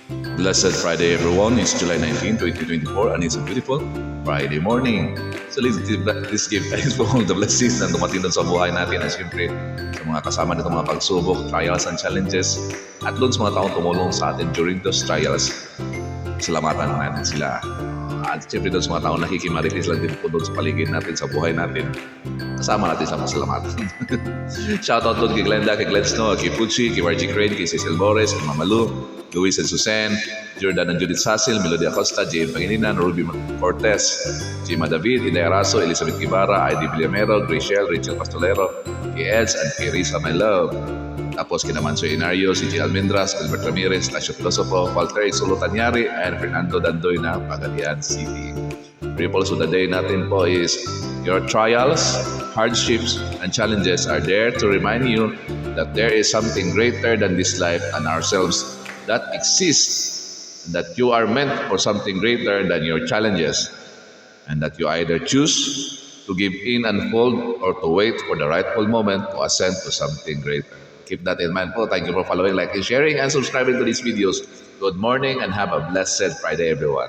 Blessed Friday everyone, it's July 19, 2024 and it's a beautiful Friday morning. So let's give thanks for all the blessings na dumating doon sa buhay natin at siyempre sa mga kasama nito mga pagsubok, trials and challenges at doon sa mga taong tumulong sa atin during those trials. Salamatan natin sila. At siyempre doon sa mga taong nakikimaritis lang din po doon sa paligid natin, sa buhay natin. Kasama natin sa masalamatan. Shoutout doon kay Glenda, kay Glenn Snow, kay Pucci, kay RG Crane, kay Cecil Bores, kay Mamalu, Luis and Susan, Jordan and Judith Sasil, Melody Acosta, J. Pangilinan, Ruby Cortez, Jima David, Inday Araso, Elizabeth Guevara, ID Villamero, Rachel Pastolero, kay Eds and kay Risa My Love. Tapos kina Manso Inario, si G. Almendras, Albert Ramirez, Tasio Filosofo, Walter Isolo Tanyari, and Fernando Dandoy na Pagadian City. Ripples of the day natin po is your trials, hardships, and challenges are there to remind you that there is something greater than this life and ourselves that exists, and that you are meant for something greater than your challenges, and that you either choose to give in and fold or to wait for the rightful moment to ascend to something greater. Keep that in mind po. Thank you for following, liking, sharing, and subscribing to these videos. Good morning and have a blessed Friday, everyone.